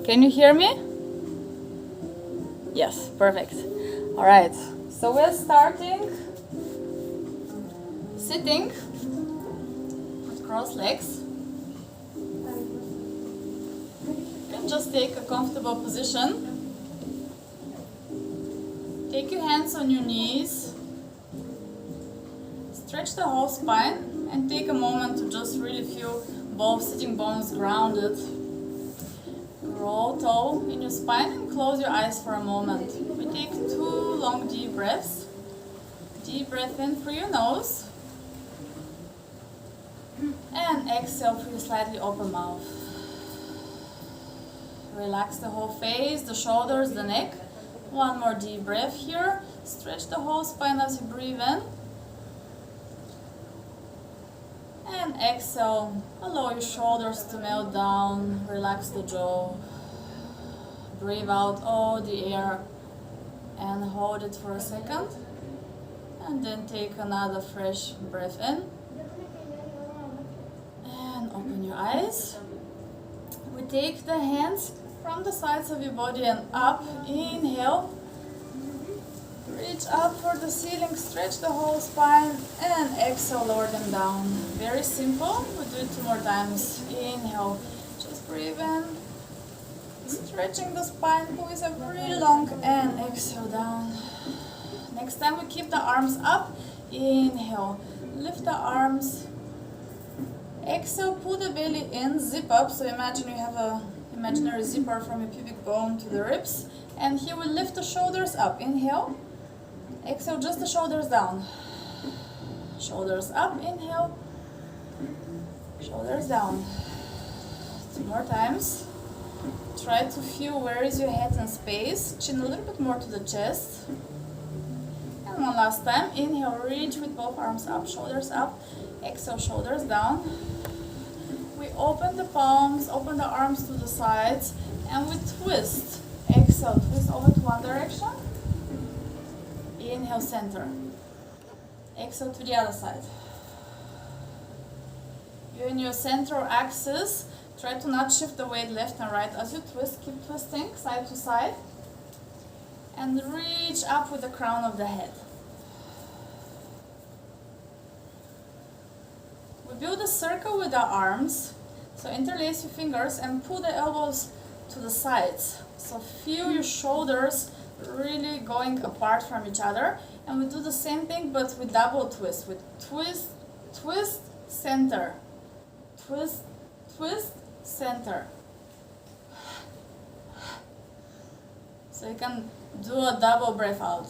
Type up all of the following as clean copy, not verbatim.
Can you hear me? Yes, perfect. All right, so we're starting sitting with crossed legs. You can just take a comfortable position. Take your hands on your knees. Stretch the whole spine and take a moment to just really feel both sitting bones grounded. Grow tall in your spine and close your eyes for a moment. We take 2 long deep breaths. Deep breath in through your nose. And exhale through your slightly open mouth. Relax the whole face, the shoulders, the neck. One more deep breath here. Stretch the whole spine as you breathe in. And exhale, allow your shoulders to melt down, relax the jaw. Breathe out all the air and hold it for a second. And then take another fresh breath in. And open your eyes. We take the hands from the sides of your body and up. Inhale. Reach up for the ceiling, stretch the whole spine, and exhale, lower them down. Very simple. We'll do it 2 more times. Inhale, just breathe in, stretching the spine, squeeze up really long, and exhale down. Next time we keep the arms up. Inhale, lift the arms. Exhale, pull the belly in, zip up. So imagine you have a imaginary zipper from your pubic bone to the ribs. And here we lift the shoulders up. Inhale. Exhale, just the shoulders down. Shoulders up, inhale. Shoulders down. 2 more times. Try to feel where is your head in space. Chin a little bit more to the chest. And one last time. Inhale, reach with both arms up, shoulders up. Exhale, shoulders down. We open the palms, open the arms to the sides, and we twist. Exhale, twist over to one direction. Inhale, center. Exhale to the other side. You're in your central axis. Try to not shift the weight left and right as you twist. Keep twisting side to side. And reach up with the crown of the head. We build a circle with our arms. So interlace your fingers and pull the elbows to the sides. So feel your shoulders really going apart from each other, and we do the same thing but with double twist. With twist, twist, center, twist, twist, center. So you can do a double breath out.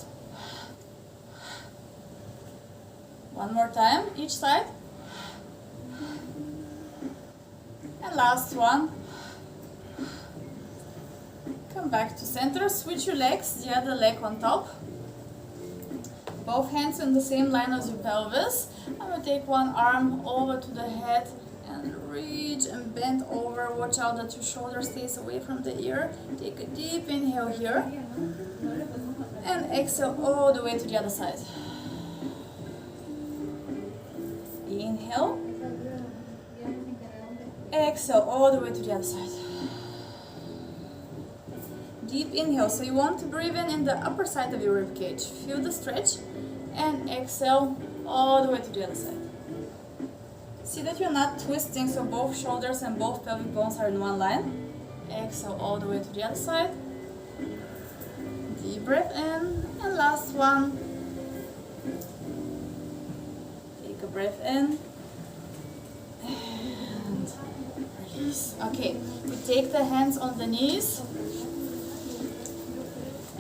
One more time, each side. And last one. Come back to center, switch your legs, the other leg on top. Both hands in the same line as your pelvis. And we take one arm over to the head and reach and bend over. Watch out that your shoulder stays away from the ear. Take a deep inhale here. And exhale all the way to the other side. Inhale. Exhale all the way to the other side. Deep inhale, so you want to breathe in the upper side of your rib cage. Feel the stretch and exhale all the way to the other side. See that you're not twisting, so both shoulders and both pelvic bones are in one line. Exhale all the way to the other side. Deep breath in, and last one. Take a breath in and release. Okay, we take the hands on the knees.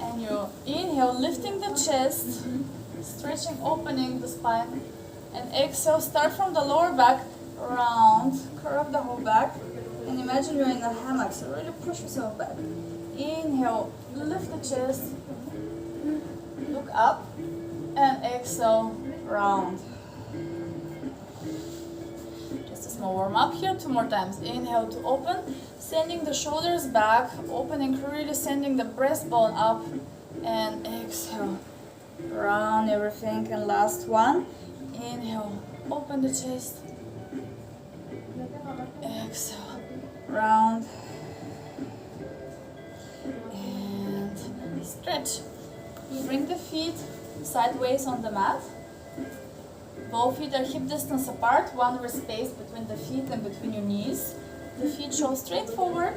And you inhale, lifting the chest, stretching, opening the spine. And exhale, start from the lower back, round, curve the whole back. And imagine you're in a hammock, so really push yourself back. Inhale, lift the chest, look up, and exhale, round. Just a small warm up here, 2 more times. Inhale to open. Sending the shoulders back, opening, really sending the breastbone up, and exhale, round everything. And last one, inhale, open the chest, exhale, round, stretch. Bring the feet sideways on the mat. Both feet are hip distance apart, one with space between the feet and between your knees. The feet show straight forward,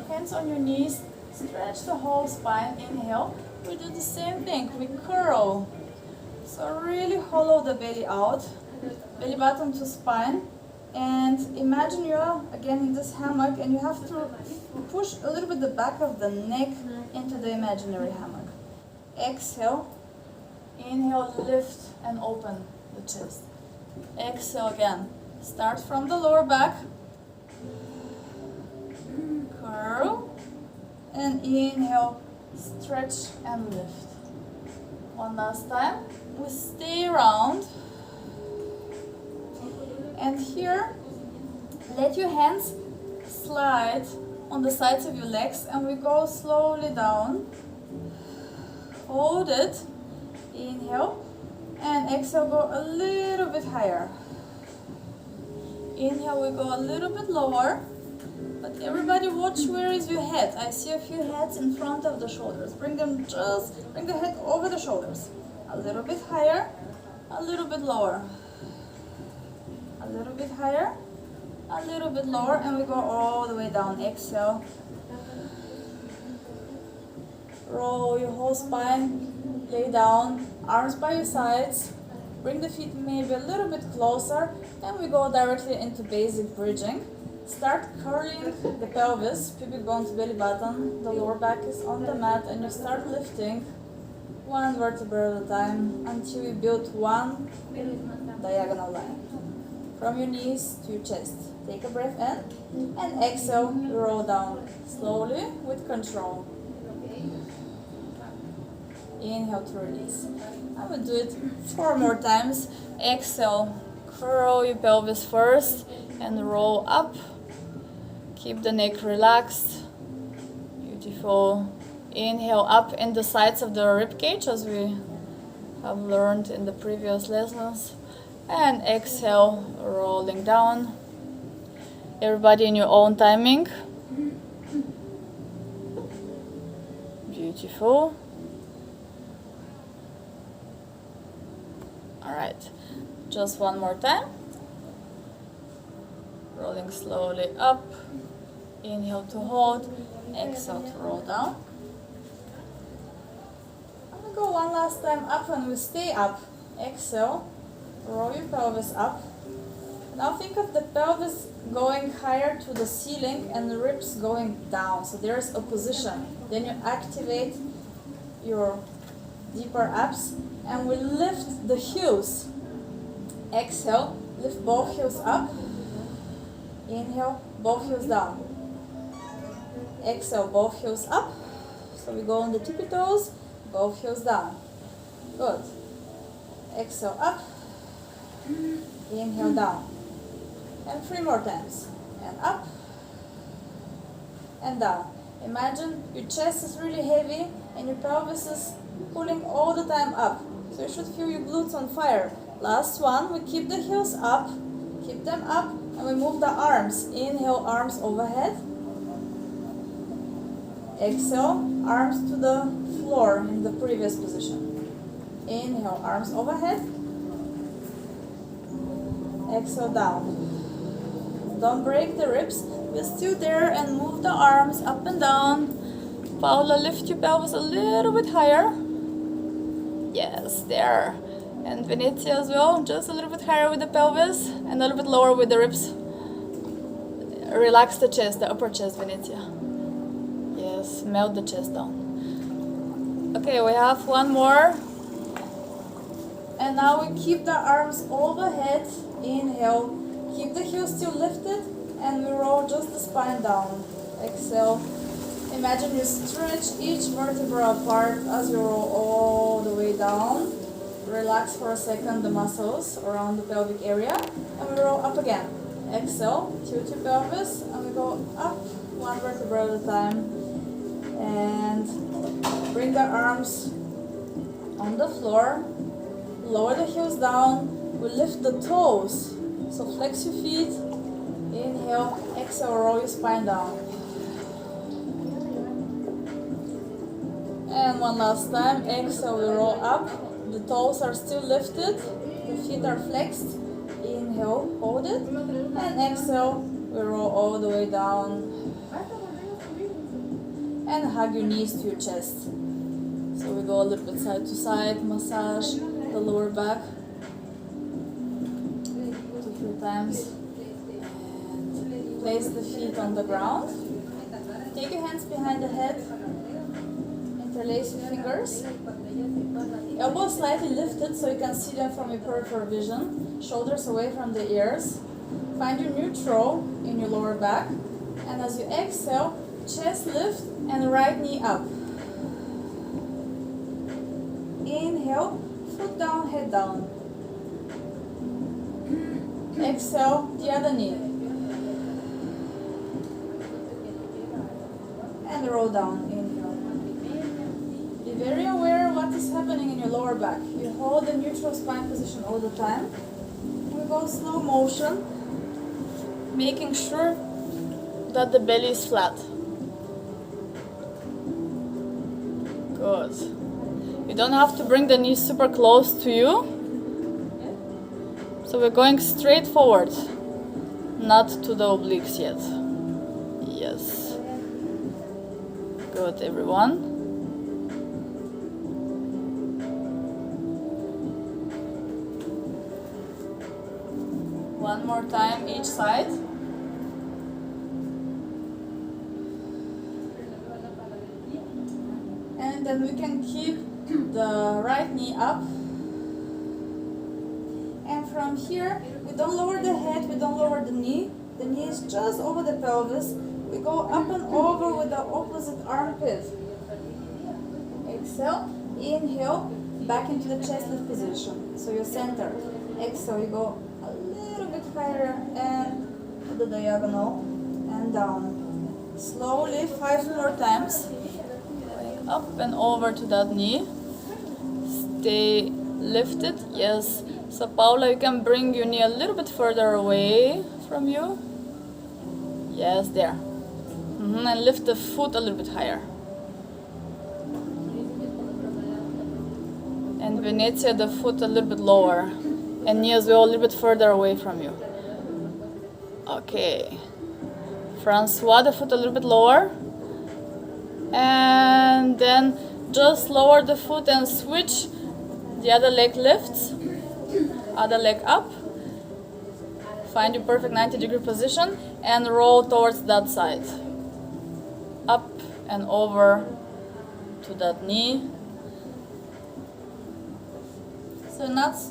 hands on your knees, stretch the whole spine, inhale. We do the same thing, we curl. So really hollow the belly out, belly button to spine. And imagine you're again in this hammock and you have to push a little bit the back of the neck into the imaginary hammock. Exhale, inhale, lift and open the chest. Exhale again, start from the lower back. Curl and inhale, stretch and lift. One last time. We stay around. And here, let your hands slide on the sides of your legs and we go slowly down. Hold it. Inhale and exhale, go a little bit higher. Inhale, we go a little bit lower. But everybody watch where is your head. I see a few heads in front of the shoulders. Bring the head over the shoulders. A little bit higher, a little bit lower. A little bit higher, a little bit lower, and we go all the way down. Exhale. Roll your whole spine, lay down, arms by your sides. Bring the feet maybe a little bit closer, and we go directly into basic bridging. Start curling the pelvis, pubic bone to belly button, the lower back is on the mat, and you start lifting one vertebra at a time until you build one diagonal line. From your knees to your chest. Take a breath in and exhale, roll down slowly with control. Inhale to release. I will do it 4 more times. Exhale, curl your pelvis first and roll up. Keep the neck relaxed. Beautiful. Inhale up in the sides of the rib cage as we have learned in the previous lessons. And exhale, rolling down. Everybody in your own timing. Beautiful. Alright, just one more time. Rolling slowly up. Inhale to hold. Exhale to roll down. I'm going to go one last time up and we stay up. Exhale. Roll your pelvis up. Now think of the pelvis going higher to the ceiling and the ribs going down. So there's opposition. Then you activate your deeper abs and we lift the heels. Exhale, lift both heels up. Inhale, both heels down. Exhale, both heels up. So we go on the tippy toes, both heels down. Good. Exhale up. Inhale down. And 3 more times. And up. And down. Imagine your chest is really heavy and your pelvis is pulling all the time up. So you should feel your glutes on fire. Last one, we keep the heels up. Keep them up and we move the arms. Inhale, arms overhead. Exhale, arms to the floor in the previous position. Inhale, arms overhead. Exhale down. Don't break the ribs. We're still there and move the arms up and down. Paula, lift your pelvis a little bit higher. Yes, there. And Denitsa as well, just a little bit higher with the pelvis and a little bit lower with the ribs. Relax the chest, the upper chest, Denitsa. Yes, melt the chest down. Okay, we have one more. And now we keep the arms overhead. Inhale, keep the heels still lifted and we roll just the spine down. Exhale. Imagine you stretch each vertebra apart as you roll all the way down. Relax for a second the muscles around the pelvic area and we roll up again. Exhale, tilt your pelvis and we go up 1 vertebra at a time. And bring the arms on the floor. Lower the heels down. We lift the toes. So flex your feet. Inhale, exhale, roll your spine down. And one last time. Exhale, we roll up. The toes are still lifted. The feet are flexed. Inhale, hold it. And exhale, we roll all the way down. And hug your knees to your chest. So we go a little bit side to side, massage the lower back. 2-3 times. And place the feet on the ground. Take your hands behind the head. Interlace your fingers. Elbows slightly lifted so you can see them from your peripheral vision. Shoulders away from the ears. Find your neutral in your lower back. And as you exhale, chest lift and right knee up. Inhale, foot down, head down. Exhale, the other knee. And roll down, inhale. Be very aware of what is happening in your lower back. You hold the neutral spine position all the time. We go slow motion, making sure that the belly is flat. Good. You don't have to bring the knees super close to you. So we're going straight forward, not to the obliques yet. Yes. Good, everyone. One more time each side. And then we can keep the right knee up. And from here, we don't lower the head, we don't lower the knee. The knee is just over the pelvis. We go up and over with the opposite armpit. Exhale, inhale, back into the chest lift position. So you're centered. Exhale, you go a little bit higher and to the diagonal and down. Slowly, 5 more times. Going up and over to that knee. Stay lifted, yes. So Paula, you can bring your knee a little bit further away from you. Yes, there. And lift the foot a little bit higher. And Denitsa, the foot a little bit lower. And knee as well, a little bit further away from you. Okay. Francois, the foot a little bit lower. And then just lower the foot and switch. The other leg lifts. Other leg up. Find your perfect 90-degree position and roll towards that side. Up and over to that knee. So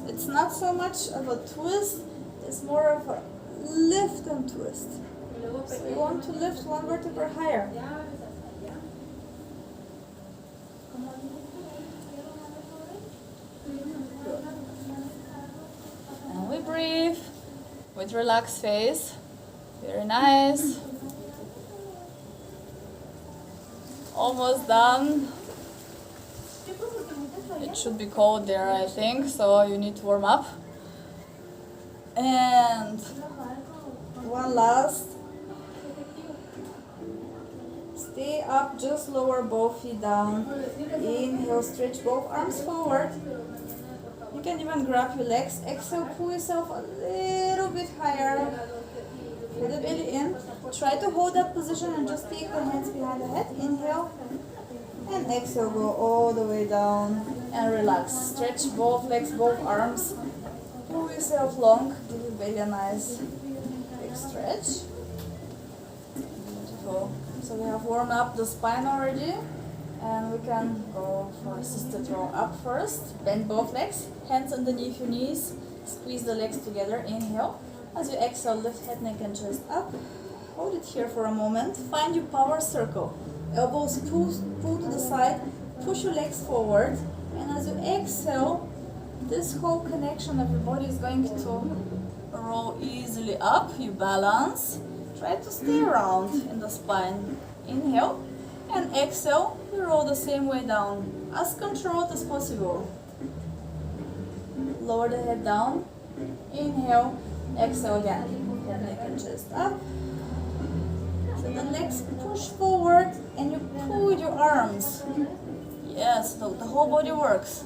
it's not so much of a twist, it's more of a lift and twist. So you want to lift one vertebra higher. And we breathe with relaxed face. Very nice. Almost done. It should be cold there, I think, so you need to warm up. And one last. Stay up, just lower both feet down. Inhale, stretch both arms forward. You can even grab your legs. Exhale, pull yourself a little bit higher. Put the belly in. Try to hold that position and just take the hands behind the head. Inhale. And exhale, go all the way down. And relax. Stretch both legs, both arms. Pull yourself long. Give your belly a nice big stretch. Beautiful. So we have warmed up the spine already. And we can go for assisted roll up first. Bend both legs. Hands underneath your knees. Squeeze the legs together. Inhale. As you exhale, lift head, neck and chest up. Hold it here for a moment. Find your power circle. Elbows pull to the side. Push your legs forward. And as you exhale, this whole connection of your body is going to roll easily up. You balance. Try to stay round in the spine. Inhale. And exhale, you roll the same way down. As controlled as possible. Lower the head down. Inhale. Exhale again. Head, neck and chest up. So the legs push forward and you pull with your arms. Yes, the whole body works.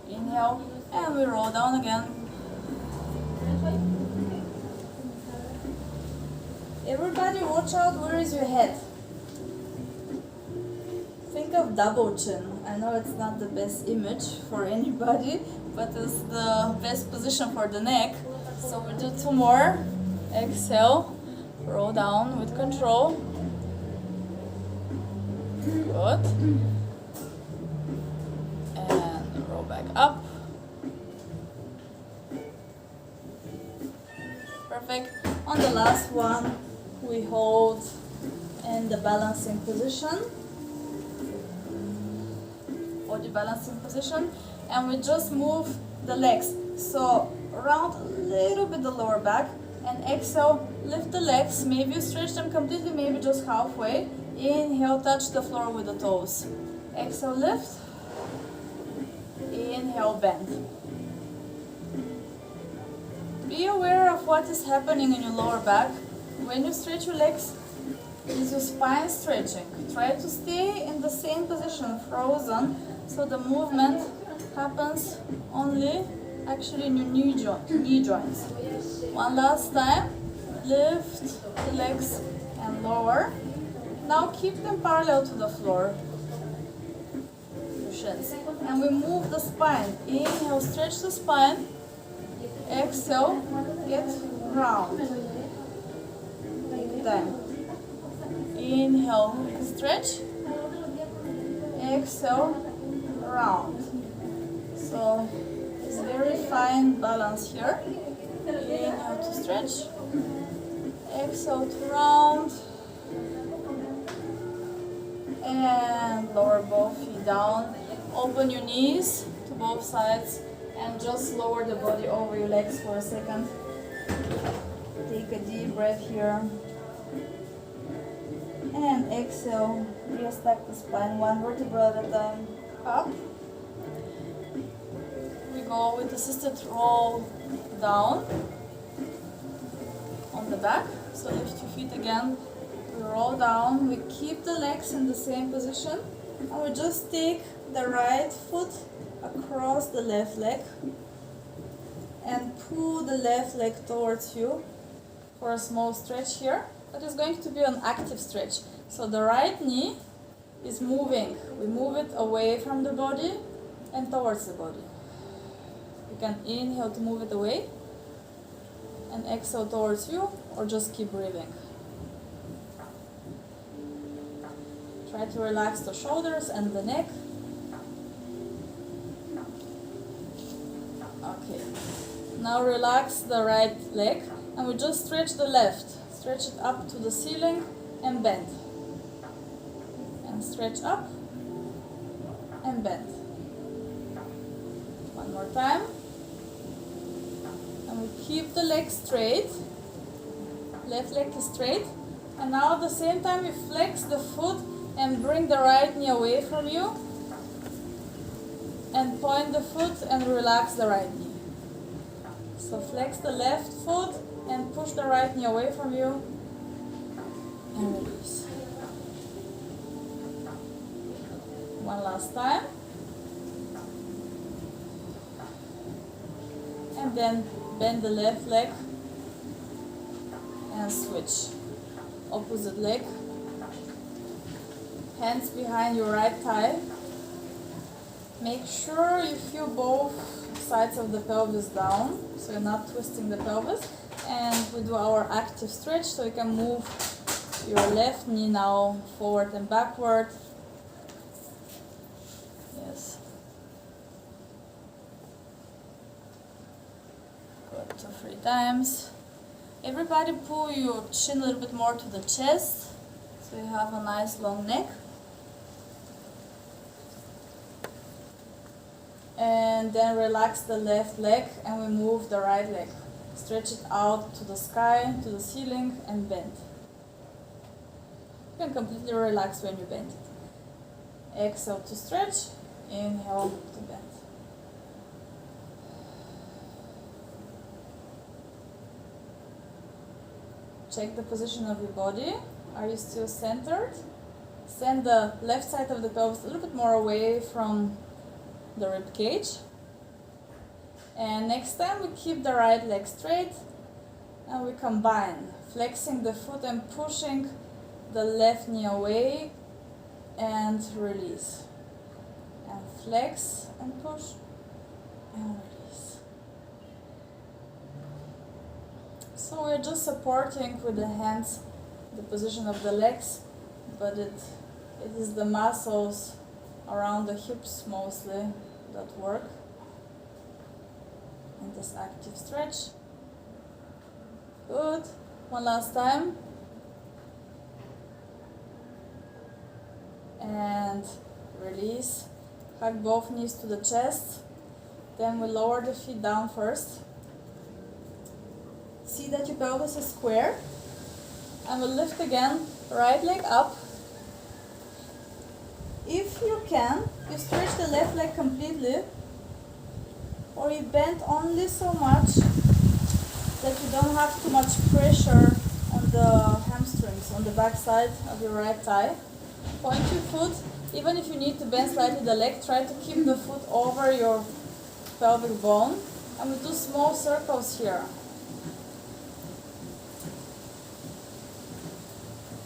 Inhale, and we roll down again. Everybody watch out, where is your head? Think of double chin. I know it's not the best image for anybody, but it's the best position for the neck. So we do 2 more. Exhale, roll down with control. Good. And roll back up. Perfect. On the last one, we hold in the balancing position. Body balancing position. And we just move the legs. So round a little bit the lower back. And exhale, lift the legs. Maybe you stretch them completely, maybe just halfway. Inhale, touch the floor with the toes. Exhale, lift. Inhale, bend. Be aware of what is happening in your lower back. When you stretch your legs, is your spine stretching. Try to stay in the same position, frozen, so the movement happens only actually in your knee joints. One last time, lift the legs and lower. Now keep them parallel to the floor. Your shins. And we move the spine. Inhale, stretch the spine. Exhale, get round. Take time. Inhale, stretch. Exhale, round. So it's very fine balance here. Inhale to stretch. Exhale to round. And lower both feet down. Open your knees to both sides and just lower the body over your legs for a second. Take a deep breath here. And exhale, restack the spine 1 vertebra at a time. Up. We go with assisted roll down on the back. So lift your feet again. We roll down. We keep the legs in the same position. And we just take the right foot across the left leg and pull the left leg towards you for a small stretch here. That is going to be an active stretch. So the right knee is moving. We move it away from the body and towards the body. You can inhale to move it away and exhale towards you, or just keep breathing. Try to relax the shoulders and the neck. Okay. Now relax the right leg and we just stretch the left. Stretch it up to the ceiling and bend. And stretch up and bend. One more time. And we keep the leg straight. Left leg is straight. And now at the same time we flex the foot and bring the right knee away from you. And point the foot and relax the right knee. So flex the left foot and push the right knee away from you. And release. One last time. And then bend the left leg and switch. Opposite leg. Hands behind your right thigh. Make sure you feel both sides of the pelvis down, so you're not twisting the pelvis. And we do our active stretch, so you can move your left knee now forward and backward. Yes. Good, 2-3 times. Everybody pull your chin a little bit more to the chest, so you have a nice long neck. And then relax the left leg and we move the right leg. Stretch it out to the sky, to the ceiling, and bend. You can completely relax when you bend it. Exhale to stretch, inhale to bend. Check the position of your body. Are you still centered? Send the left side of the pelvis a little bit more away from the rib cage. And next time we keep the right leg straight and we combine, flexing the foot and pushing the left knee away and release. And flex and push and release. So we're just supporting with the hands the position of the legs, but it is the muscles around the hips mostly that work in this active stretch. Good. One last time. And release. Hug both knees to the chest. Then we lower the feet down first. See that your pelvis is square. And we'll lift again, right leg up. If you can, you stretch the left leg completely, or you bend only so much that you don't have too much pressure on the hamstrings, on the back side of your right thigh. Point your foot, even if you need to bend slightly the leg, try to keep the foot over your pelvic bone. And we do small circles here.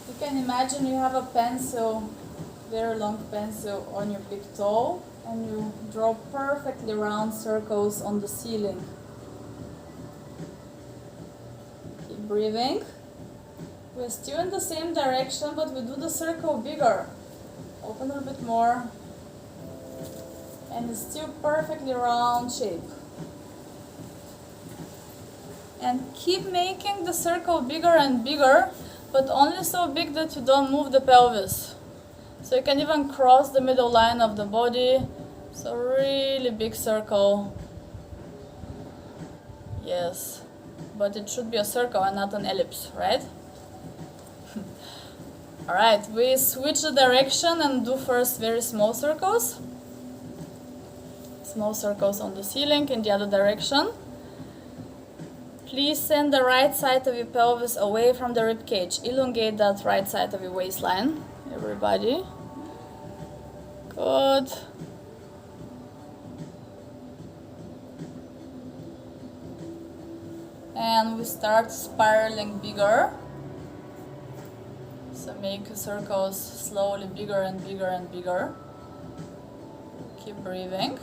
You can imagine you have a pencil, very long pencil on your big toe, and you draw perfectly round circles on the ceiling. Keep breathing. We're still in the same direction, but we do the circle bigger. Open a little bit more. And it's still perfectly round shape. And keep making the circle bigger and bigger, but only so big that you don't move the pelvis. So you can even cross the middle line of the body. So really big circle. Yes, but it should be a circle and not an ellipse, right? Alright, we switch the direction and do first very small circles. Small circles on the ceiling in the other direction. Please send the right side of your pelvis away from the rib cage. Elongate that right side of your waistline, everybody. Good. And we start spiraling bigger. So make circles slowly bigger and bigger and bigger. Keep breathing.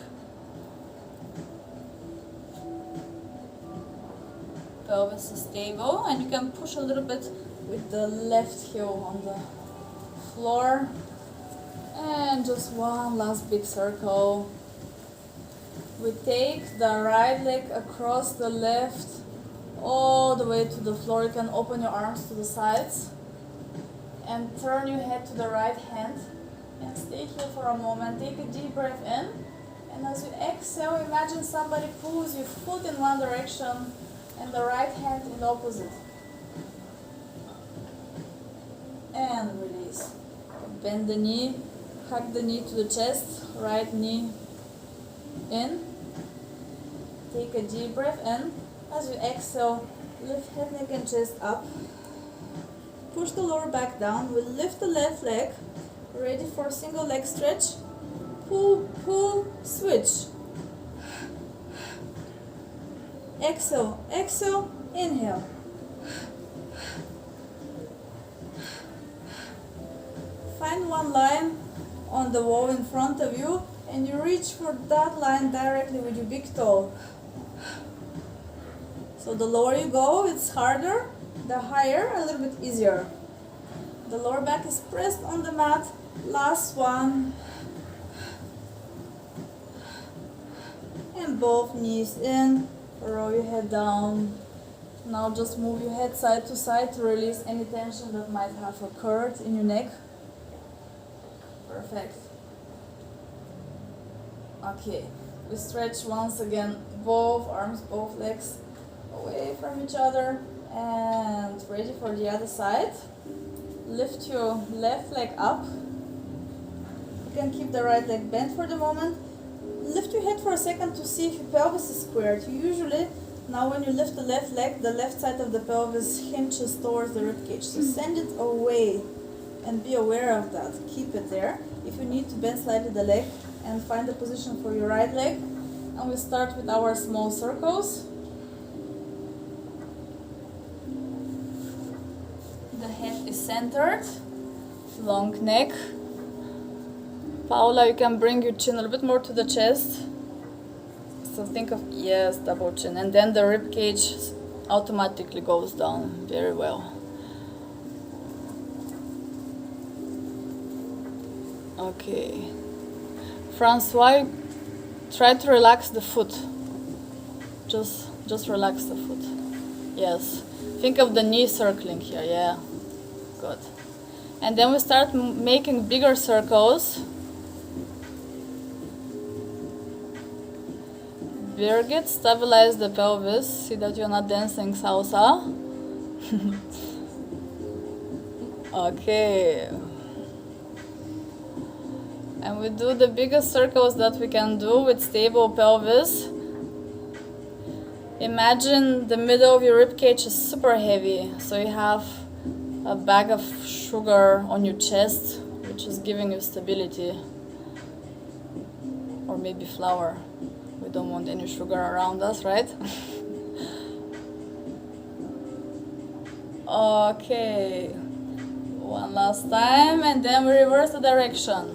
Pelvis is stable, and you can push a little bit with the left heel on the floor. And just one last big circle. We take the right leg across the left all the way to the floor. You can open your arms to the sides and turn your head to the right hand and stay here for a moment. Take a deep breath in, and as you exhale, imagine somebody pulls your foot in one direction and the right hand in the opposite. And release. Bend the knee, hug the knee to the chest, right knee in. Take a deep breath in. As you exhale, lift head, neck and chest up. Push the lower back down. We lift the left leg. Ready for a single leg stretch. Pull, pull, switch. Exhale, exhale, inhale. Find one line on the wall in front of you and you reach for that line directly with your big toe. So the lower you go, it's harder. The higher, a little bit easier. The lower back is pressed on the mat. Last one. And both knees in. Roll your head down. Now just move your head side to side to release any tension that might have occurred in your neck. Perfect. Okay, we stretch once again both arms, both legs away from each other, and ready for the other side. Lift your left leg up. You can keep the right leg bent for the moment. Lift your head for a second to see if your pelvis is squared. Usually, now when you lift the left leg, the left side of the pelvis hinges towards the ribcage. So send it away and be aware of that. Keep it there. If you need to bend slightly the leg and find a position for your right leg. And we start with our small circles. The head is centered, long neck. Paula, you can bring your chin a little bit more to the chest. So think of, yes, double chin. And then the rib cage automatically goes down. Very well. Okay. Francois, try to relax the foot. Just relax the foot. Yes. Think of the knee circling here. Yeah. Good. And then we start making bigger circles. Birgit, stabilize the pelvis. See that you're not dancing salsa. Okay. And we do the biggest circles that we can do with stable pelvis. Imagine the middle of your ribcage is super heavy, so you have a bag of sugar on your chest, which is giving you stability. Or maybe flour. We don't want any sugar around us, right? Okay. One last time, and then we reverse the direction.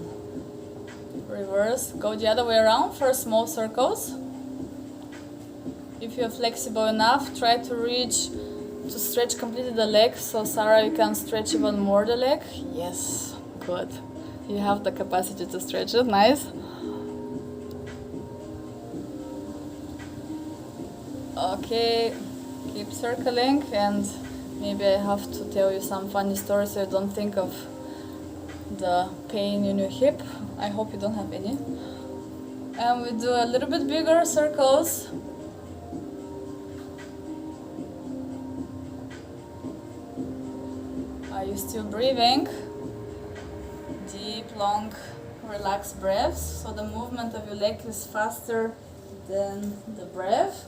Reverse, go the other way around for small circles. If you're flexible enough, try to reach to stretch completely the leg. So Sarah, you can stretch even more the leg. Yes, good. You have the capacity to stretch it, nice. Okay, keep circling, and maybe I have to tell you some funny stories so you don't think of the pain in your hip. I hope you don't have any. And we do a little bit bigger circles. Are you still breathing? Deep, long, relaxed breaths. So the movement of your leg is faster than the breath.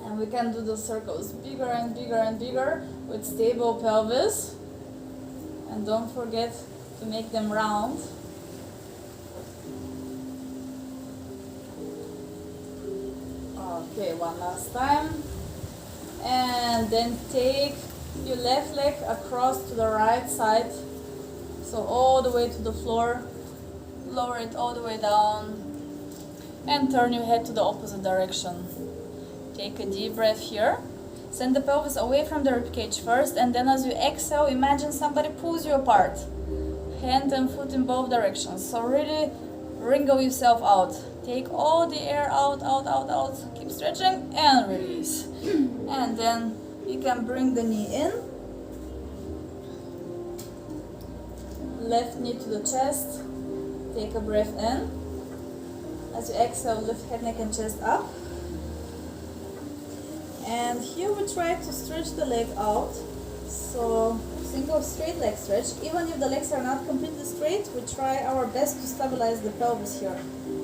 And we can do the circles bigger and bigger and bigger with stable pelvis. And don't forget to make them round. Okay, one last time. And then take your left leg across to the right side. So all the way to the floor. Lower it all the way down. And turn your head to the opposite direction. Take a deep breath here. Send the pelvis away from the ribcage first, and then as you exhale, imagine somebody pulls you apart. Hand and foot in both directions. So really wrinkle yourself out. Take all the air out, out, out, out. Keep stretching and release. And then you can bring the knee in. Left knee to the chest. Take a breath in. As you exhale, lift head, neck and chest up. And here we try to stretch the leg out. So think of straight leg stretch. Even if the legs are not completely straight, we try our best to stabilize the pelvis here.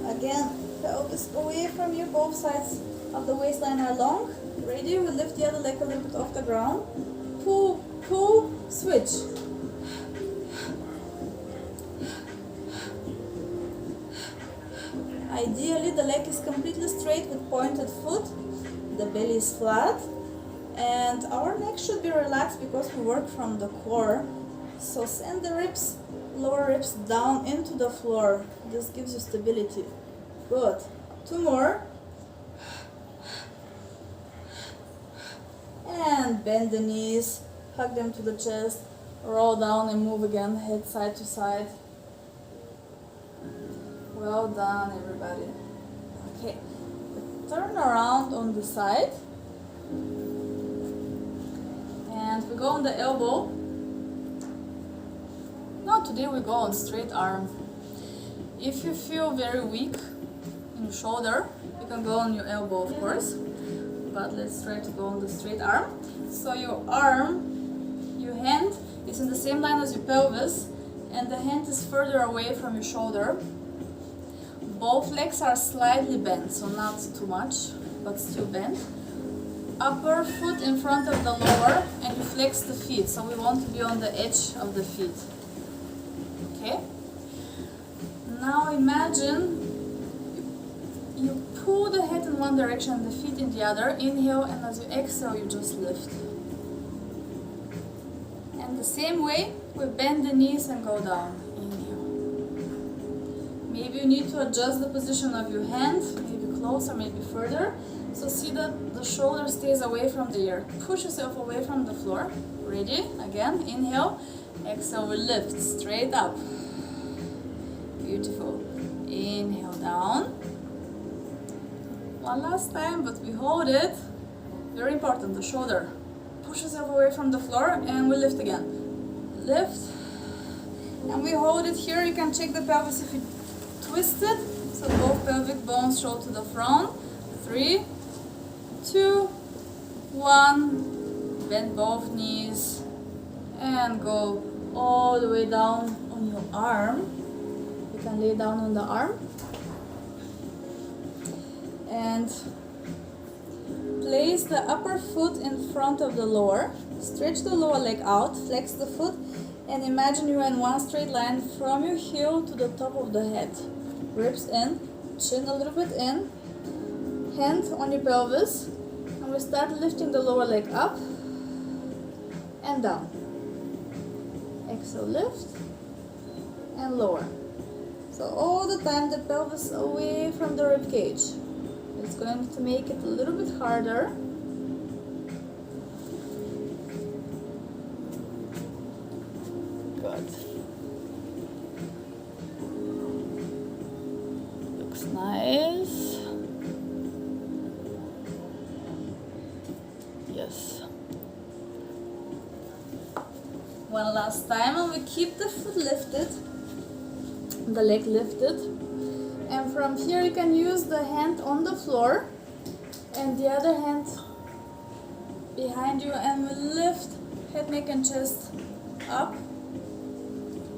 Again, pelvis away from you, both sides of the waistline are long. Ready? We lift the other leg a little bit off the ground. Pull, pull, switch. Ideally, the leg is completely straight with pointed foot. The belly is flat. And our neck should be relaxed because we work from the core. So send the ribs, lower ribs down into the floor. This gives you stability. Good. Two more. And bend the knees, hug them to the chest, roll down and move again, head side to side. Well done, everybody. Okay, turn around on the side. And we go on the elbow. Now today we go on straight arm. If you feel very weak in your shoulder, you can go on your elbow, of course. But let's try to go on the straight arm. So your arm, your hand is in the same line as your pelvis, and the hand is further away from your shoulder. Both legs are slightly bent, so not too much, but still bent. Upper foot in front of the lower, and you flex the feet, so we want to be on the edge of the feet. okay? Now imagine you pull the head in one direction and the feet in the other. Inhale, and as you exhale, you just lift. And the same way, we bend the knees and go down. Inhale. Maybe you need to adjust the position of your hand, maybe closer, maybe further. So see that the shoulder stays away from the ear. Push yourself away from the floor. Ready? Again, inhale. Exhale, we lift straight up. Beautiful. Inhale down. One last time, but we hold it. Very important, the shoulder. Push yourself away from the floor and we lift again. Lift. And we hold it here. You can check the pelvis if you twist it. So both pelvic bones show to the front. 3, 2, 1. Bend both knees and go all the way down on your arm. You can lay down on the arm and place the upper foot in front of the lower. Stretch the lower leg out, flex the foot, and imagine you're in one straight line from your heel to the top of the head. Ribs in, chin a little bit in, hand on your pelvis, and we start lifting the lower leg up and down. Exhale, lift and lower. So all the time the pelvis away from the rib cage. It's going to make it a little bit harder. Good. Looks nice. Yes. One last time, and we keep the foot lifted, the leg lifted. And from here you can use the hand on the floor and the other hand behind you, and we lift head, neck and chest up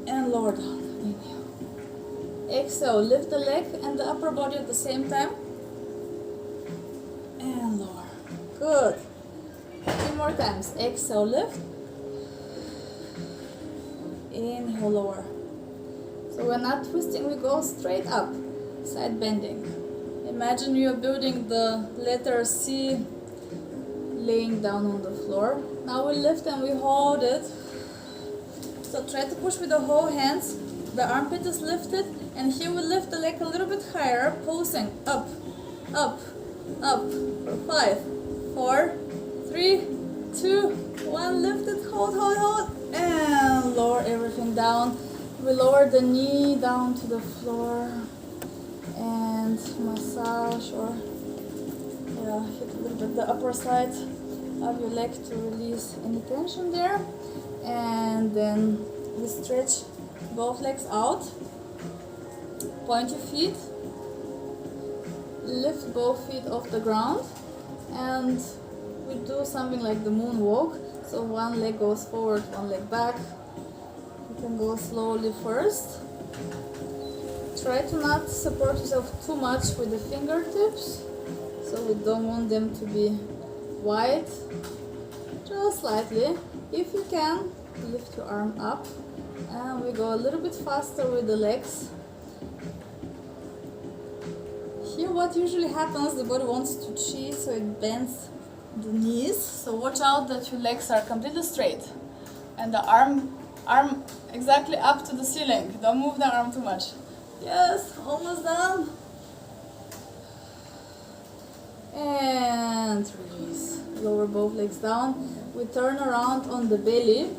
and lower down. Inhale. Exhale, lift the leg and the upper body at the same time and lower. Good. 3 more times. Exhale, lift. Inhale, lower. So we're not twisting, we go straight up. Side bending. Imagine you're building the letter C, laying down on the floor. Now we lift and we hold it. So try to push with the whole hands. The armpit is lifted, and here we lift the leg a little bit higher, pulsing up, up, up. For 5, 4, 3, 2, 1. Lift it, hold, hold, hold, and lower everything down. We lower the knee down to the floor and massage or hit a little bit the upper side of your leg to release any tension there. And then we stretch both legs out, point your feet, lift both feet off the ground, and we do something like the moonwalk. So one leg goes forward, one leg back. You can go slowly first. Try to not support yourself too much with the fingertips, so we don't want them to be wide. Just slightly. If you can, lift your arm up, and we go a little bit faster with the legs. Here what usually happens, the body wants to cheat, so it bends the knees. So watch out that your legs are completely straight and the arm exactly up to the ceiling. Don't move the arm too much. Yes, almost done. And release. Lower both legs down. We turn around on the belly.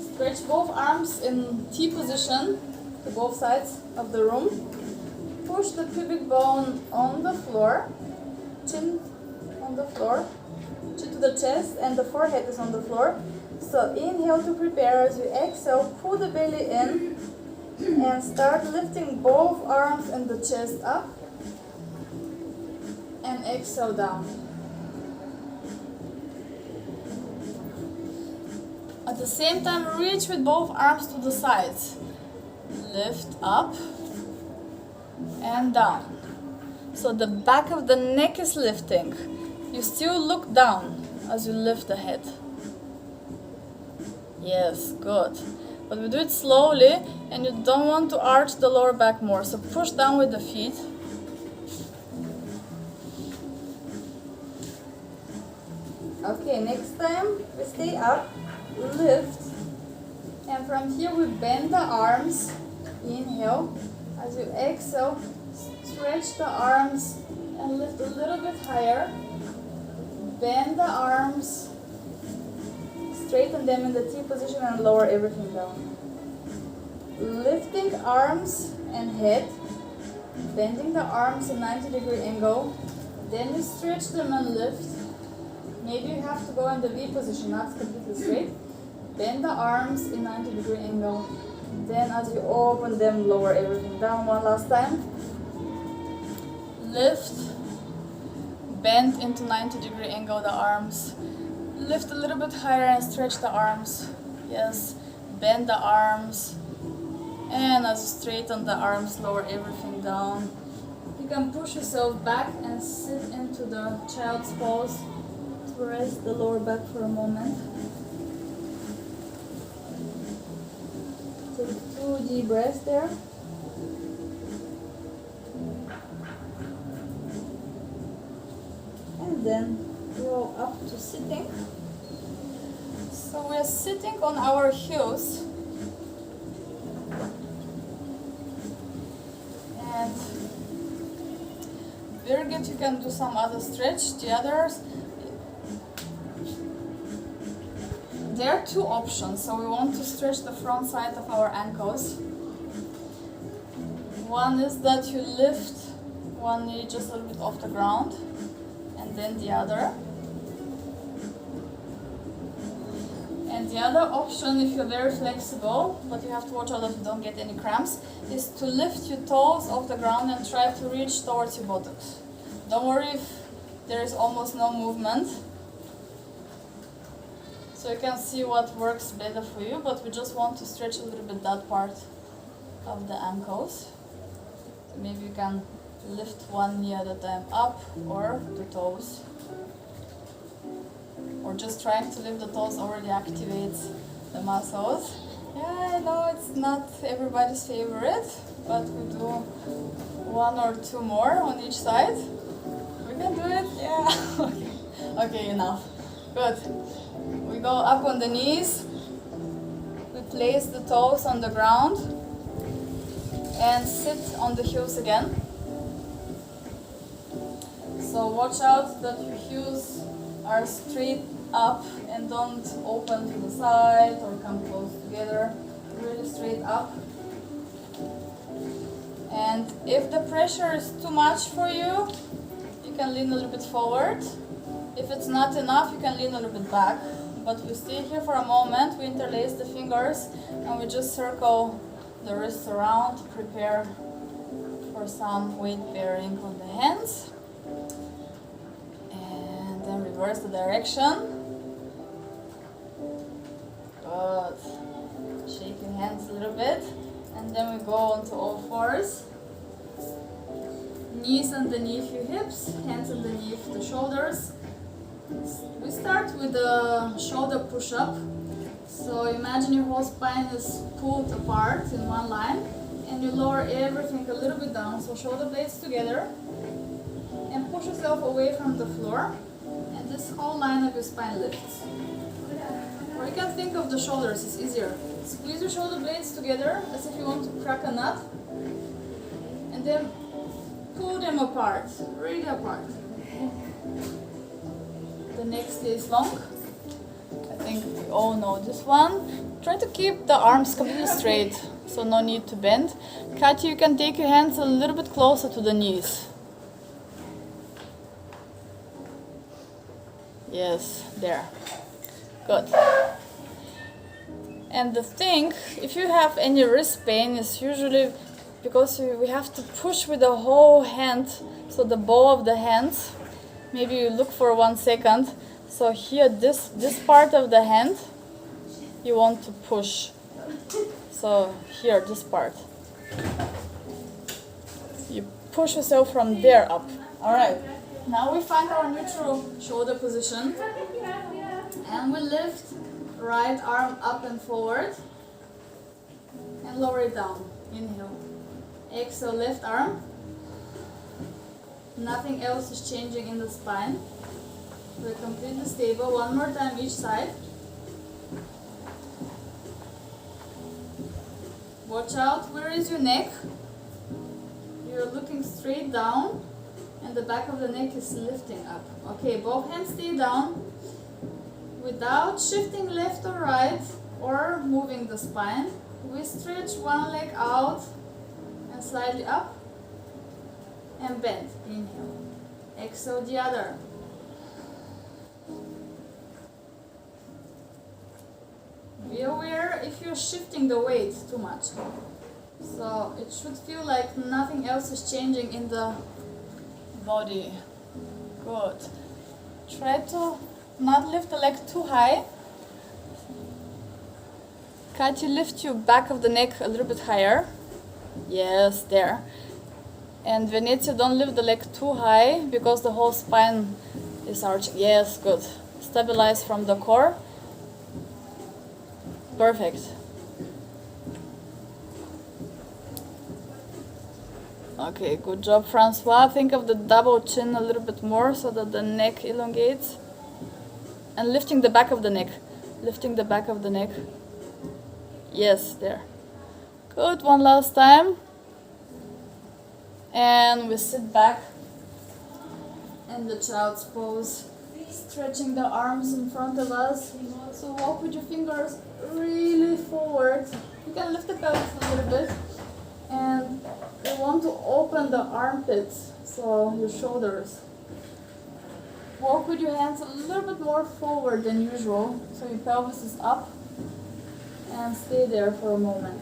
Stretch both arms in T position to both sides of the room. Push the pubic bone on the floor. Chin on the floor. Chin to the chest, and the forehead is on the floor. So inhale to prepare. As you exhale, pull the belly in and start lifting both arms and the chest up, and exhale down. At the same time, reach with both arms to the sides. Lift up and down. So the back of the neck is lifting. You still look down as you lift the head. Yes, good. But we do it slowly, and you don't want to arch the lower back more. So push down with the feet. Okay, next time we stay up, lift, and from here we bend the arms. Inhale. As you exhale, stretch the arms and lift a little bit higher. Bend the arms, straighten them in the T position and lower everything down. Lifting arms and head, bending the arms in 90-degree angle. Then you stretch them and lift. Maybe you have to go in the V position, not completely straight. Bend the arms in 90-degree angle. Then as you open them, lower everything down. One last time. Lift. Bend into 90-degree angle the arms. Lift a little bit higher and stretch the arms. Yes. Bend the arms. And as you straighten the arms, lower everything down. You can push yourself back and sit into the child's pose. Rest the lower back for a moment. Take 2 deep breaths there. And then go up to sitting. So we're sitting on our heels. And very good, you can do some other stretch. The others, there are 2 options, so we want to stretch the front side of our ankles. One is that you lift one knee just a little bit off the ground, and then the other. And the other option, if you're very flexible, but you have to watch out that you don't get any cramps, is to lift your toes off the ground and try to reach towards your buttocks. Don't worry if there is almost no movement. So you can see what works better for you, but we just want to stretch a little bit that part of the ankles. So maybe you can lift one knee at a time up, or the toes. Or just trying to lift the toes already activates the muscles. Yeah, I know it's not everybody's favorite, but we do 1 or 2 more on each side. We can do it, yeah. Okay, enough. Good. We go up on the knees, we place the toes on the ground and sit on the heels again. So watch out that your heels are straight up and don't open to the side or come close together, really straight up. And if the pressure is too much for you, you can lean a little bit forward. If it's not enough, you can lean a little bit back. But we stay here for a moment, we interlace the fingers, and we just circle the wrists around to prepare for some weight bearing on the hands. And then reverse the direction. Good. Shake your hands a little bit, and then we go onto all fours. Knees underneath your hips, hands underneath the shoulders. We start with the shoulder push-up. So imagine your whole spine is pulled apart in one line, and you lower everything a little bit down. So shoulder blades together, and push yourself away from the floor, and this whole line of your spine lifts. Or you can think of the shoulders, it's easier. Squeeze your shoulder blades together as if you want to crack a nut, and then pull them apart, really apart. The neck stays long. I think we all know this one. Try to keep the arms completely straight, so no need to bend. Katya, you can take your hands a little bit closer to the knees. Yes, there. Good. And the thing, if you have any wrist pain, is usually because we have to push with the whole hand, so the ball of the hands. Maybe you look for 1 second. So here, this part of the hand, you want to push. So here, this part. You push yourself from there up. All right. Now we find our neutral shoulder position. And we lift right arm up and forward. and lower it down. Inhale. Exhale, left arm. Nothing else is changing in the spine. We're completely stable. One more time each side. Watch out, where is your neck? You're looking straight down and the back of the neck is lifting up. Okay, both hands stay down without shifting left or right or moving the spine. We stretch one leg out and slightly up and bend. Inhale. Exhale the other. Be aware if you're shifting the weight too much. So it should feel like nothing else is changing in the body. Good. Try to not lift the leg too high. Kati, lift your back of the neck a little bit higher. Yes, there. And Denitsa, don't lift the leg too high because the whole spine is arching. Yes, good. Stabilize from the core. Perfect. Okay, good job, Francois. Think of the double chin a little bit more so that the neck elongates. And lifting the back of the neck. Lifting the back of the neck. Yes, there. Good, one last time. And we sit back in the child's pose, stretching the arms in front of us. So walk with your fingers really forward. You can lift the pelvis a little bit. And you want to open the armpits, so your shoulders. Walk with your hands a little bit more forward than usual, so your pelvis is up. And stay there for a moment.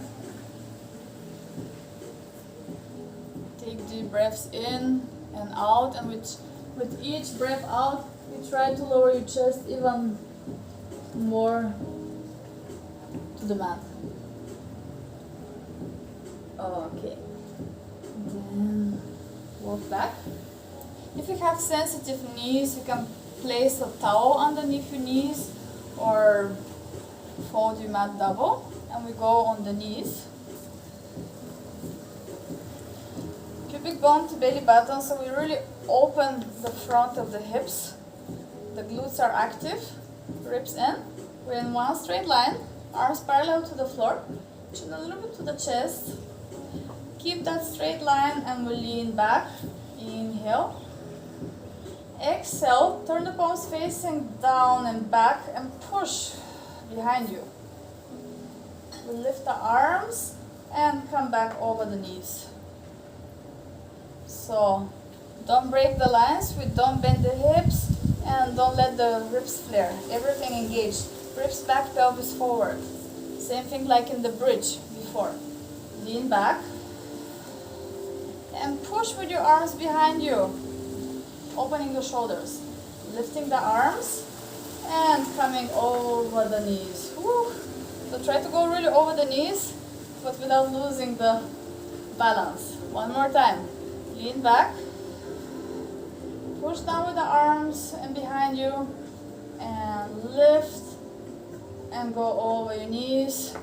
Take deep breaths in and out, and with each breath out, you try to lower your chest even more to the mat. Okay. Then walk back. If you have sensitive knees, you can place a towel underneath your knees or fold your mat double, and we go on the knees. Pubic bone to belly button, so we really open the front of the hips. The glutes are active, ribs in. We're in one straight line, arms parallel to the floor, chin a little bit to the chest. Keep that straight line and we lean back. Inhale. Exhale, turn the palms facing down and back and push behind you. We lift the arms and come back over the knees. So don't break the lines, we don't bend the hips and don't let the ribs flare. Everything engaged. Ribs back, pelvis forward. Same thing like in the bridge before. Lean back and push with your arms behind you, opening the shoulders, lifting the arms and coming over the knees. Woo. So try to go really over the knees, but without losing the balance. One more time. Lean back, push down with the arms and behind you, and lift and go over your knees.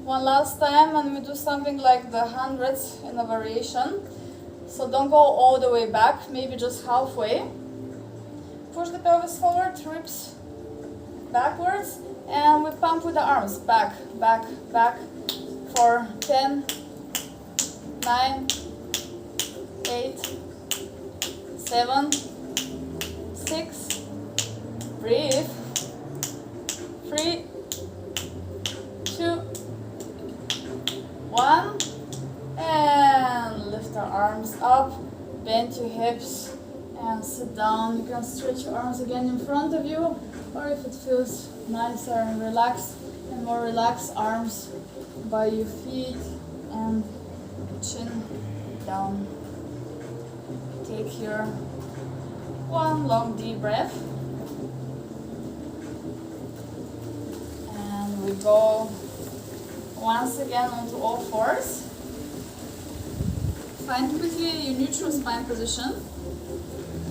One last time, and we do something like the hundreds in a variation. So don't go all the way back, maybe just halfway. Push the pelvis forward, ribs backwards, and we pump with the arms. Back, back, back for 10, 9, 8, 7, 6, breathe, 3, 2, 1, and lift our arms up, bend your hips and sit down. You can stretch your arms again in front of you, or if it feels nicer and relaxed, and more relaxed, arms by your feet and chin down. Take your one long deep breath, and we go once again onto all fours. Find quickly your neutral spine position.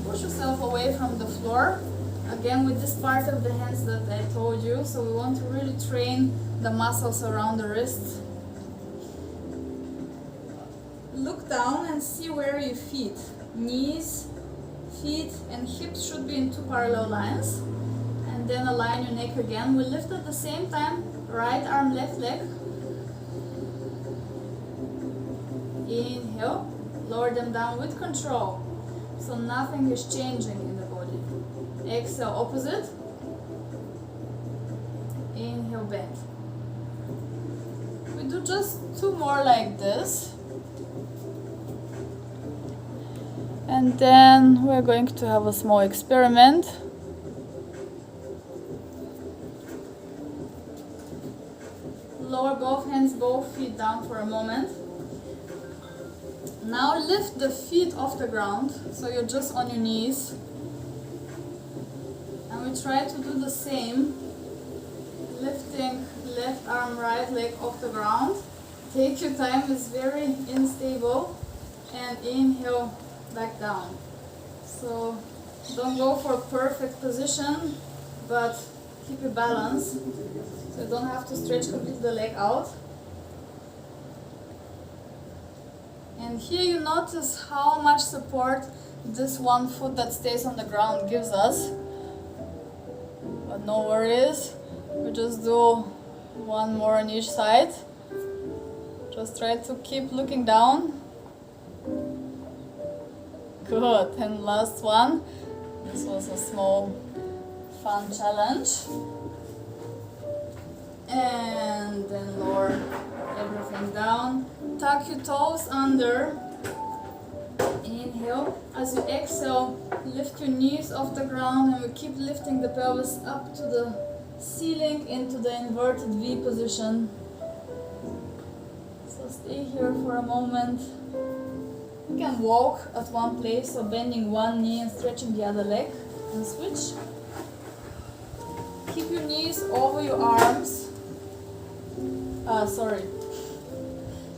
Push yourself away from the floor. Again with this part of the hands that I told you, so we want to really train the muscles around the wrists look down and see where your feet, knees, feet and hips should be in 2 parallel lines. And then align your neck again. We lift at the same time, right arm, left leg. Inhale, lower them down with control. So nothing is changing in the body. Exhale, opposite. Inhale, bend. We do just 2 more like this. And then we're going to have a small experiment. Lower both hands, both feet down for a moment. Now lift the feet off the ground, so you're just on your knees. And we try to do the same. Lifting left arm, right leg off the ground. Take your time, it's very unstable. And inhale, back down. So don't go for a perfect position, but keep your balance. So you don't have to stretch completely the leg out. And here you notice how much support this one foot that stays on the ground gives us. But no worries, we just do 1 more on each side. Just try to keep looking down. Good, and last one. This was a small fun challenge. And then lower everything down. Tuck your toes under. Inhale. As you exhale, lift your knees off the ground and we keep lifting the pelvis up to the ceiling into the inverted V position. So stay here for a moment. You can walk at one place, so bending one knee and stretching the other leg, and switch. Keep your knees over your arms.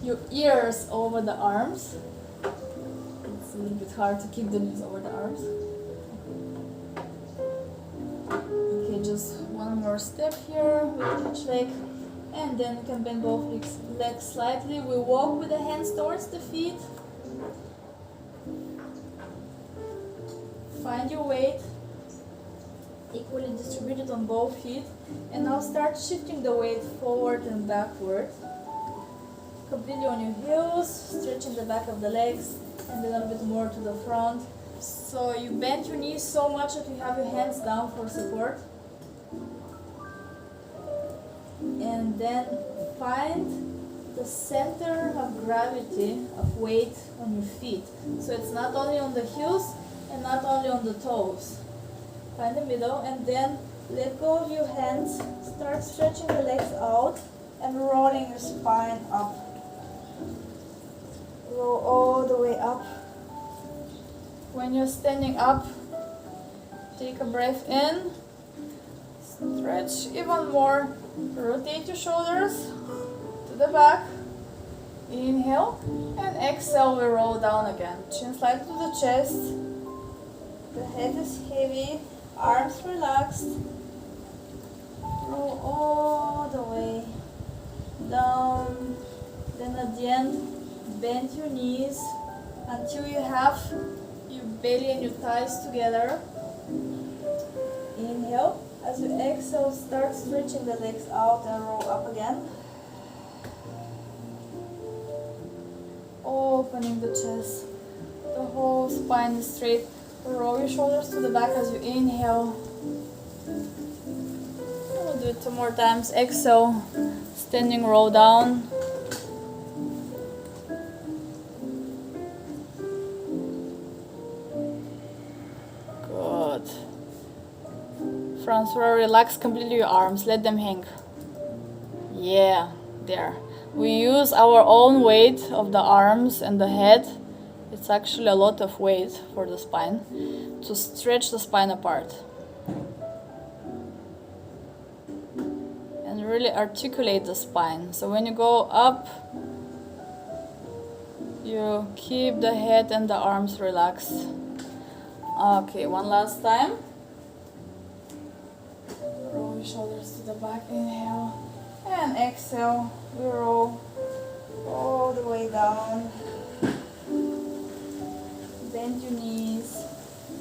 Your ears over the arms. It's a little bit hard to keep the knees over the arms. Okay, just 1 more step here with each leg. And then you can bend both legs slightly. We walk with the hands towards the feet. Find your weight, equally distributed on both feet. And now start shifting the weight forward and backward. Completely on your heels, stretching the back of the legs and a little bit more to the front. So you bend your knees so much that you have your hands down for support. And then find the center of gravity of weight on your feet. So it's not only on the heels and not only on the toes. Find the middle and then let go of your hands. Start stretching the legs out and rolling your spine up. Roll all the way up. When you're standing up, take a breath in. Stretch even more. Rotate your shoulders to the back. Inhale and exhale, we roll down again. Chin slightly to the chest. The head is heavy, arms relaxed. Roll all the way down. Then at the end, bend your knees until you have your belly and your thighs together. Inhale. As you exhale, start stretching the legs out and roll up again. Opening the chest. The whole spine is straight. Roll your shoulders to the back as you inhale. We'll do it 2 more times. Exhale, standing roll down. Good. Transfer, relax completely your arms, let them hang. Yeah, there. We use our own weight of the arms and the head. It's actually a lot of weight for the spine to stretch the spine apart. And really articulate the spine. So when you go up, you keep the head and the arms relaxed. Okay, one last time. Roll your shoulders to the back, inhale, and exhale, we roll all the way down. bend your knees.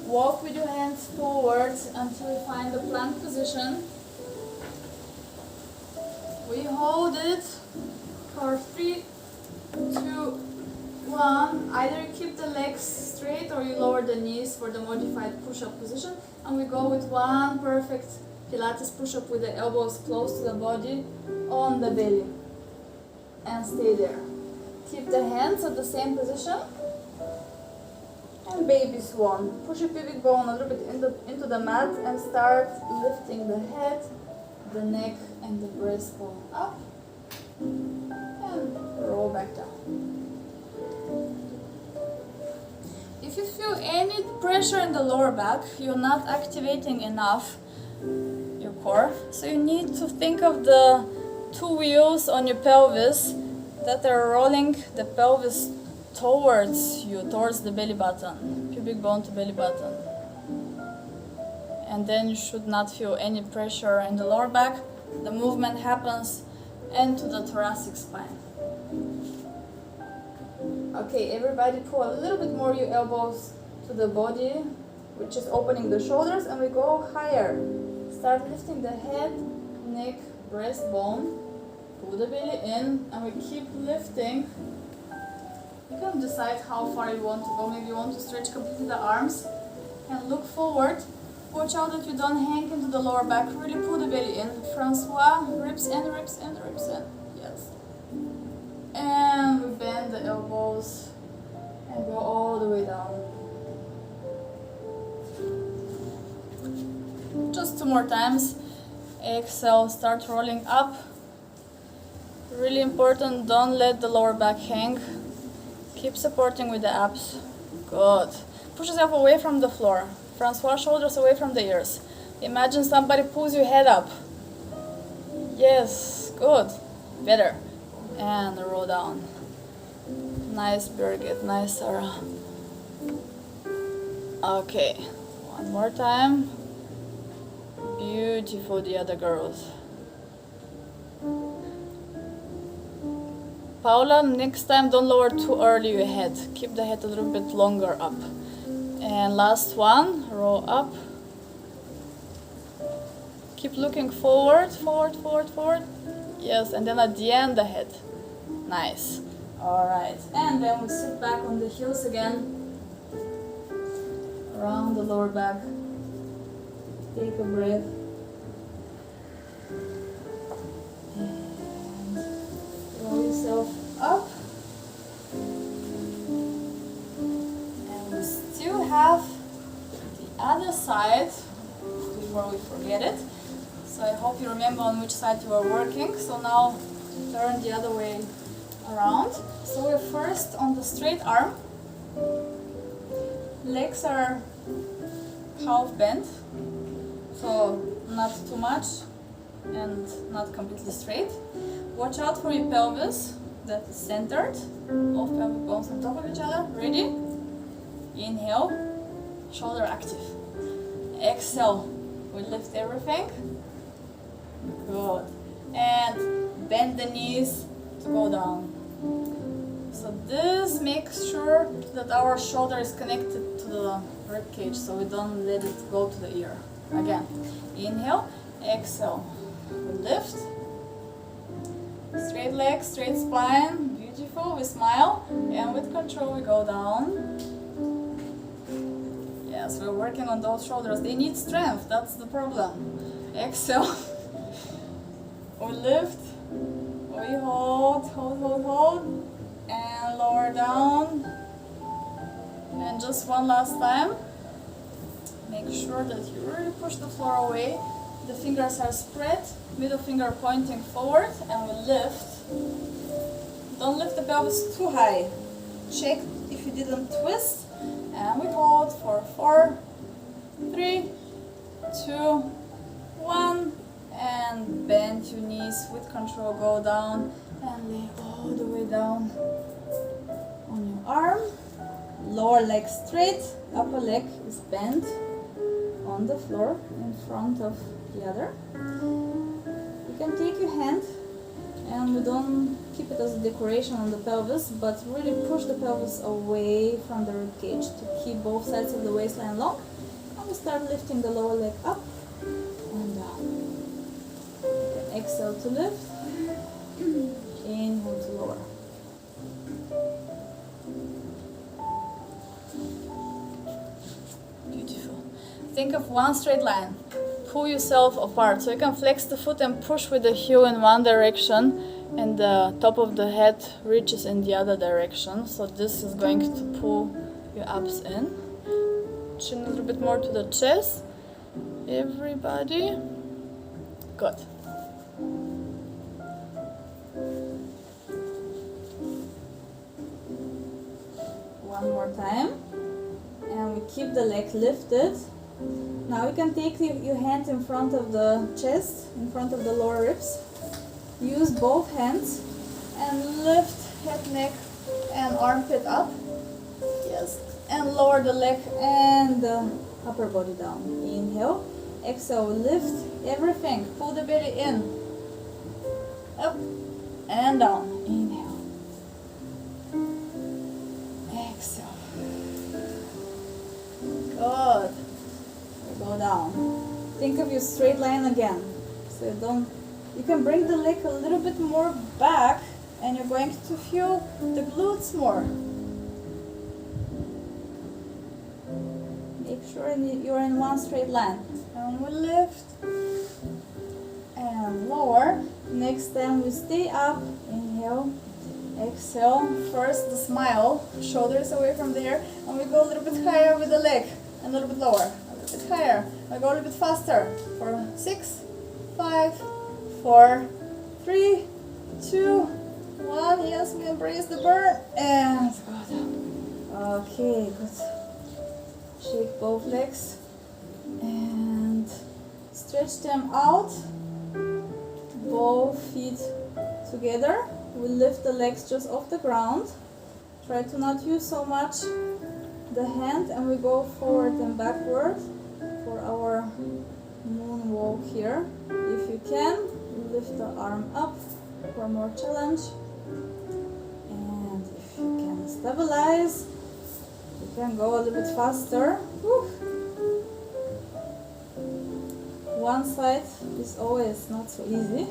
Walk with your hands forward until you find the plank position. We hold it for 3, 2, 1. Either you keep the legs straight or you lower the knees for the modified push-up position. And we go with one perfect Pilates push-up with the elbows close to the body on the belly. And stay there. Keep the hands at the same position. And baby swan. Push your pubic bone a little bit into the mat and start lifting the head, the neck and the breastbone up. And roll back down. If you feel any pressure in the lower back, you're not activating enough your core. So you need to think of the 2 wheels on your pelvis that are rolling the pelvis towards you, towards the belly button, pubic bone to belly button. And then you should not feel any pressure in the lower back. The movement happens into the thoracic spine. Okay, everybody pull a little bit more your elbows to the body, which is opening the shoulders, and we go higher. Start lifting the head, neck, breastbone. Pull the belly in, and we keep lifting. You can decide how far you want to go. Maybe you want to stretch completely the arms and look forward. Watch out that you don't hang into the lower back. Really pull the belly in. Francois, ribs in, ribs in, ribs in. Yes. And we bend the elbows and go all the way down. Just 2 more times. Exhale, start rolling up. Really important, don't let the lower back hang. Keep supporting with the abs. Good. Push yourself away from the floor. Francois, shoulders away from the ears. Imagine somebody pulls your head up. Yes, good. Better. And roll down. Nice, Birgit. Nice, Sarah. Okay. One more time. Beautiful, the other girls. Paula, next time don't lower too early your head. Keep the head a little bit longer up. And last one, roll up. Keep looking forward, forward, forward, forward. Yes, and then at the end the head. Nice. Alright, and then we sit back on the heels again. Around the lower back. Take a breath. Roll yourself up. And we still have the other side before we forget it. So I hope you remember on which side you are working. So now turn the other way around. So we're first on the straight arm. Legs are half bent. So not too much and not completely straight. Watch out for your pelvis that is centered. All pelvic bones on top of each other. Ready? Inhale, shoulder active. Exhale, we lift everything. Good. And bend the knees to go down. So this makes sure that our shoulder is connected to the rib cage, so we don't let it go to the ear. Again, inhale, exhale, we lift. Straight legs, straight spine, beautiful, we smile, and with control we go down. Yes, we're working on those shoulders, they need strength, that's the problem. Exhale, we lift, we hold, hold, hold, hold, and lower down. And just one last time, make sure that you really push the floor away. The fingers are spread, middle finger pointing forward, and we lift. Don't lift the pelvis too high. Check if you didn't twist, and we hold for 4, 3, 2, 1, and bend your knees with control, go down and lay all the way down on your arm. Lower leg straight, upper leg is bent on the floor in front of the other. You can take your hand and we don't keep it as a decoration on the pelvis, but really push the pelvis away from the rib cage to keep both sides of the waistline long. And we start lifting the lower leg up and down. You can exhale to lift, inhale to lower. Beautiful. Think of one straight line. Pull yourself apart, so you can flex the foot and push with the heel in one direction, and the top of the head reaches in the other direction. So this is going to pull your abs in. Chin a little bit more to the chest. Everybody. Good. One more time. And we keep the leg lifted. Now you can take your hand in front of the chest, in front of the lower ribs. Use both hands and lift head, neck and armpit up. Yes. And lower the leg and the upper body down. Inhale. Exhale, lift everything. Pull the belly in. Up and down. Inhale. Exhale. Good. Go down. Think of your straight line again. So you can bring the leg a little bit more back, and you're going to feel the glutes more. Make sure you're in one straight line. And we lift and lower. Next time we stay up. Inhale. Exhale. First the smile. Shoulders away from there. And we go a little bit higher with the leg. And a little bit lower. Bit higher. I go a little bit faster. For 6, 5, 4, 3, 2, 1. Yes, we embrace the burn and go down. Okay, good. Shake both legs and stretch them out. Both feet together. We lift the legs just off the ground. Try to not use so much the hand, and we go forward and backward for our moonwalk here. If you can, lift the arm up for more challenge. And if you can stabilize, you can go a little bit faster. Woo. One side is always not so easy.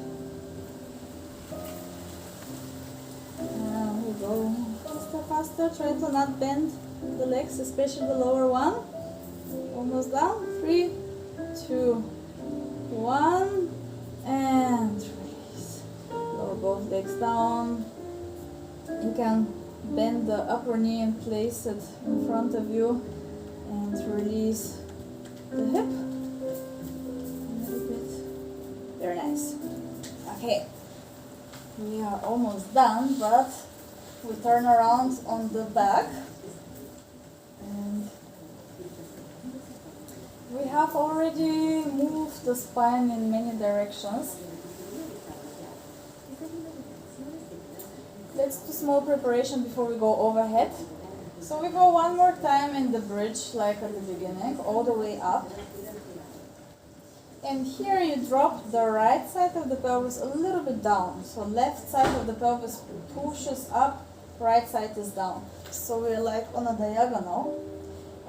And we go faster. Try to not bend the legs, especially the lower one. Almost down. 3, 2, 1, and release. Lower both legs down. You can bend the upper knee and place it in front of you and release the hip. A little bit. Very nice. Okay. We are almost done, but we turn around on the back. We have already moved the spine in many directions. Let's do small preparation before we go overhead. So we go one more time in the bridge like at the beginning, all the way up. And here you drop the right side of the pelvis a little bit down. So left side of the pelvis pushes up, right side is down. So we're like on a diagonal.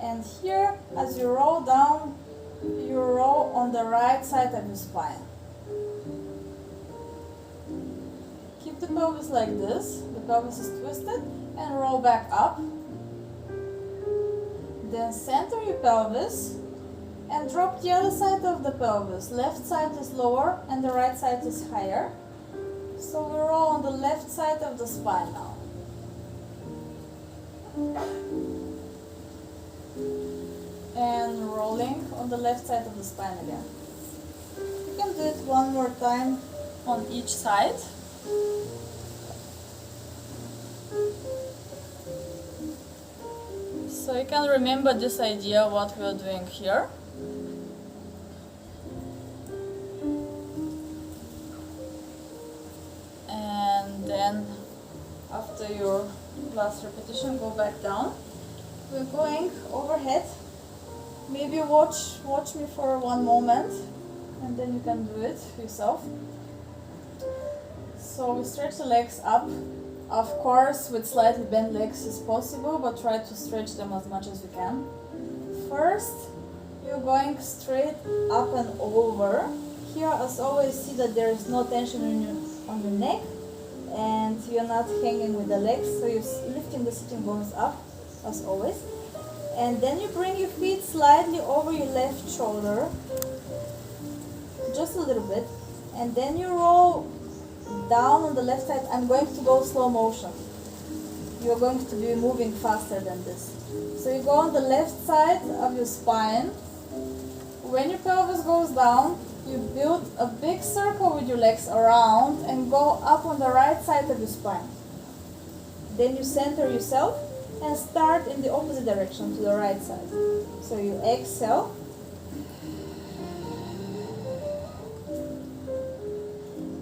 And here, as you roll down, you roll on the right side of your spine. Keep the pelvis like this. The pelvis is twisted, and roll back up. Then center your pelvis and drop the other side of the pelvis. Left side is lower and the right side is higher. So we roll on the left side of the spine now. And rolling on the left side of the spine again. You can do it one more time on each side. So you can remember this idea, what we are doing here. And then after your last repetition, go back down. We're going overhead. Maybe watch me for one moment, and then you can do it yourself. So we stretch the legs up. Of course, with slightly bent legs is possible, but try to stretch them as much as you can. First, you're going straight up and over. Here, as always, see that there is no tension on your neck, and you're not hanging with the legs, so you're lifting the sitting bones up, as always. And then you bring your feet slightly over your left shoulder, just a little bit, and then you roll down on the left side. I'm going to go slow motion. You're going to be moving faster than this. So you go on the left side of your spine. When your pelvis goes down, you build a big circle with your legs around and go up on the right side of your spine. Then you center yourself and start in the opposite direction to the right side. So you exhale.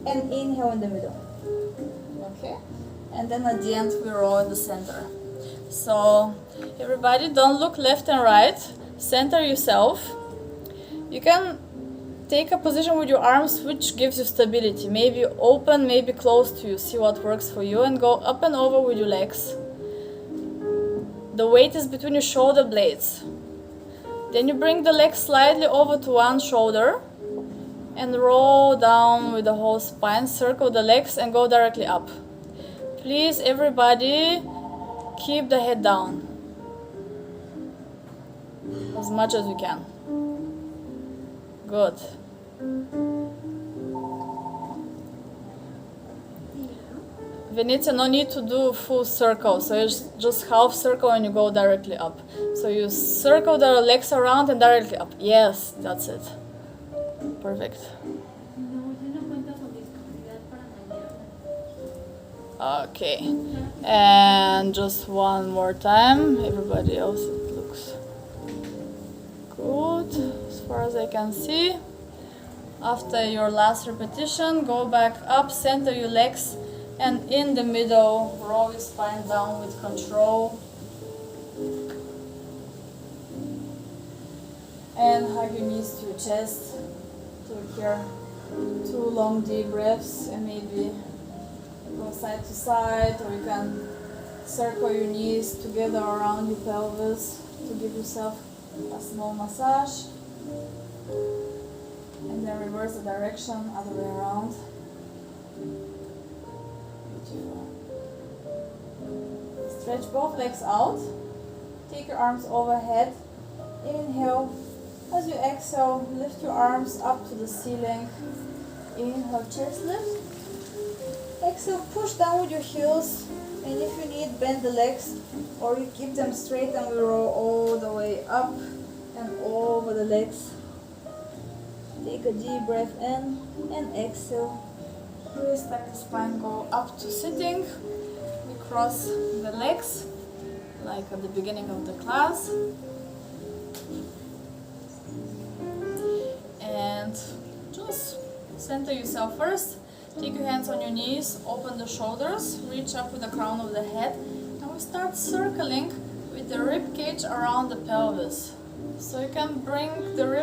And inhale in the middle. Okay? And then at the end we roll in the center. So everybody, don't look left and right. Center yourself. You can take a position with your arms which gives you stability. Maybe open, maybe close to you. See what works for you, and go up and over with your legs. The weight is between your shoulder blades. Then you bring the legs slightly over to one shoulder and roll down with the whole spine. Circle the legs and go directly up. Please, everybody, keep the head down as much as you can. Good. Denitsa, no need to do full circle, so it's just half circle and you go directly up. So you circle the legs around and directly up. Yes, that's it. Perfect. Okay, and just one more time. Everybody else, it looks good as far as I can see. After your last repetition, go back up, center your legs, and in the middle, roll your spine down with control. And hug your knees to your chest. To here, 2 long deep breaths, and maybe go side to side, or you can circle your knees together around your pelvis to give yourself a small massage. And then reverse the direction, other way around. Beautiful. Stretch both legs out. Take your arms overhead. Inhale. As you exhale, lift your arms up to the ceiling. Inhale, chest lift. Exhale, push down with your heels. And if you need, bend the legs, or you keep them straight and we roll all the way up and over the legs. Take a deep breath in and exhale. Twist back the spine, go up to sitting. We cross the legs like at the beginning of the class. And just center yourself first. Take your hands on your knees, open the shoulders, reach up with the crown of the head, and we start circling with the rib cage around the pelvis. So you can bring the rib